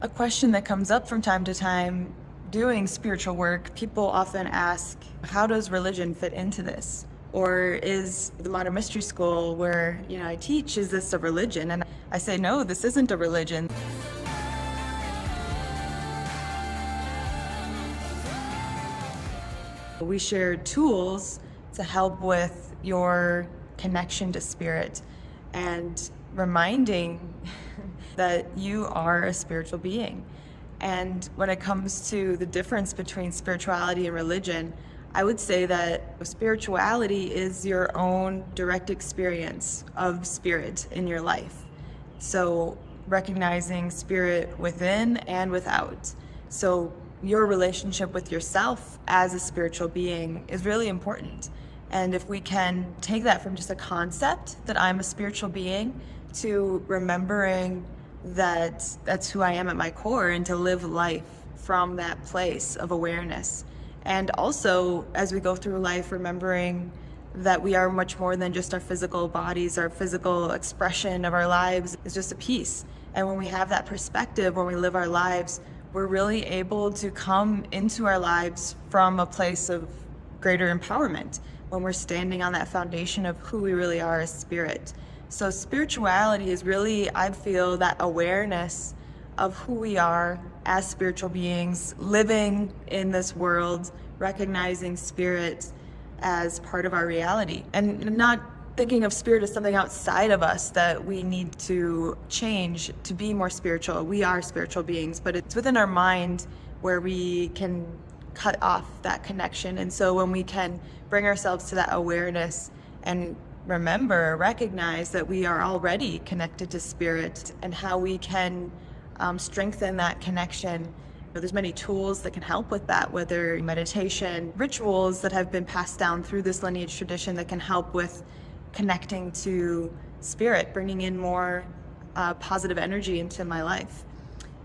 A question that comes up from time to time doing spiritual work, people often ask, how does religion fit into this? Or is the modern mystery school where, I teach, is this a religion? And I say, no, this isn't a religion. We share tools to help with your connection to spirit and reminding that you are a spiritual being. And when it comes to the difference between spirituality and religion, I would say that spirituality is your own direct experience of spirit in your life. So recognizing spirit within and without. So your relationship with yourself as a spiritual being is really important. And if we can take that from just a concept that I'm a spiritual being to remembering that that's who I am at my core, and to live life from that place of awareness. And also, as we go through life, remembering that we are much more than just our physical bodies. Our physical expression of our lives is just a piece. And when we have that perspective, when we live our lives, we're really able to come into our lives from a place of greater empowerment when we're standing on that foundation of who we really are as spirit. So spirituality is really, I feel, that awareness of who we are as spiritual beings, living in this world, recognizing spirit as part of our reality, and not thinking of spirit as something outside of us that we need to change to be more spiritual. We are spiritual beings, but it's within our mind where we can cut off that connection. And so when we can bring ourselves to that awareness and recognize that we are already connected to spirit, and how we can strengthen that connection. There's many tools that can help with that, whether meditation, rituals that have been passed down through this lineage tradition that can help with connecting to spirit, bringing in more positive energy into my life.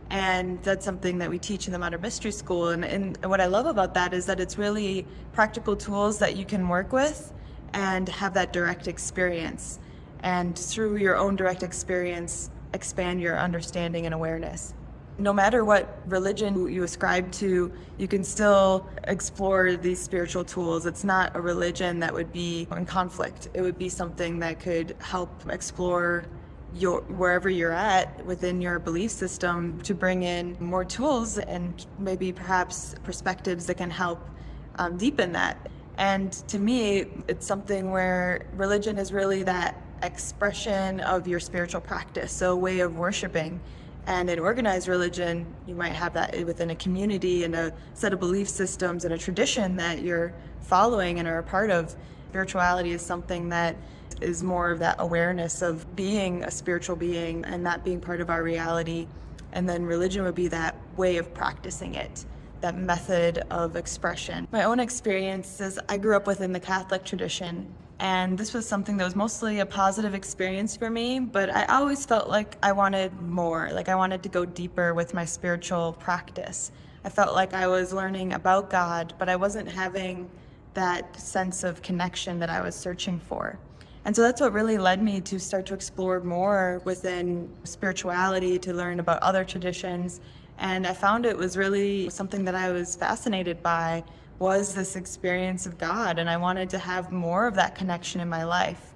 And that's something that we teach in the Modern Mystery School. And what I love about that is that it's really practical tools that you can work with and have that direct experience. And through your own direct experience, expand your understanding and awareness. No matter what religion you ascribe to, you can still explore these spiritual tools. It's not a religion that would be in conflict. It would be something that could help explore wherever you're at within your belief system, to bring in more tools and maybe perhaps perspectives that can help deepen that. And to me, it's something where religion is really that expression of your spiritual practice, so a way of worshiping. And in organized religion, you might have that within a community and a set of belief systems and a tradition that you're following and are a part of. Spirituality is something that is more of that awareness of being a spiritual being and that being part of our reality. And then religion would be that way of practicing it, that method of expression. My own experience is I grew up within the Catholic tradition, and this was something that was mostly a positive experience for me, but I always felt like I wanted more, like I wanted to go deeper with my spiritual practice. I felt like I was learning about God, but I wasn't having that sense of connection that I was searching for. And so that's what really led me to start to explore more within spirituality, to learn about other traditions. And I found it was really something that I was fascinated by, was this experience of God. And I wanted to have more of that connection in my life.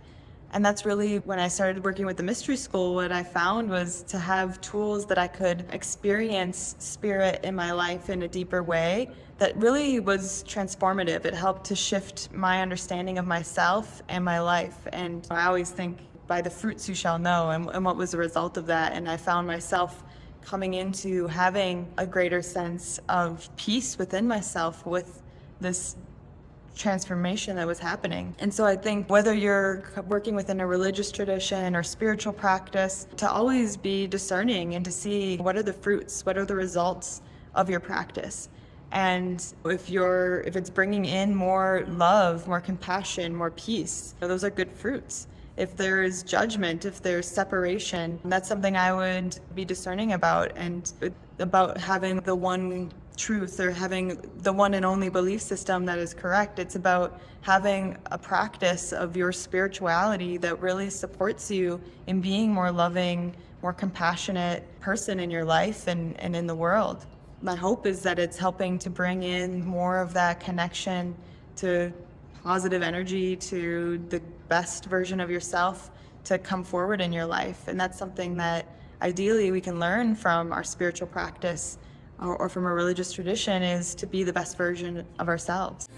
And that's really when I started working with the Mystery School, what I found was to have tools that I could experience spirit in my life in a deeper way that really was transformative. It helped to shift my understanding of myself and my life. And I always think, by the fruits you shall know, and what was the result of that. And I found myself coming into having a greater sense of peace within myself with this transformation that was happening. And so I think whether you're working within a religious tradition or spiritual practice, to always be discerning and to see what are the fruits, what are the results of your practice. And if it's bringing in more love, more compassion, more peace, those are good fruits. if there is judgment, if there's separation. That's something I would be discerning about, and about having the one truth or having the one and only belief system that is correct. It's about having a practice of your spirituality that really supports you in being more loving, more compassionate person in your life and in the world. My hope is that it's helping to bring in more of that connection to positive energy, to the best version of yourself to come forward in your life. And that's something that ideally we can learn from our spiritual practice or from a religious tradition, is to be the best version of ourselves.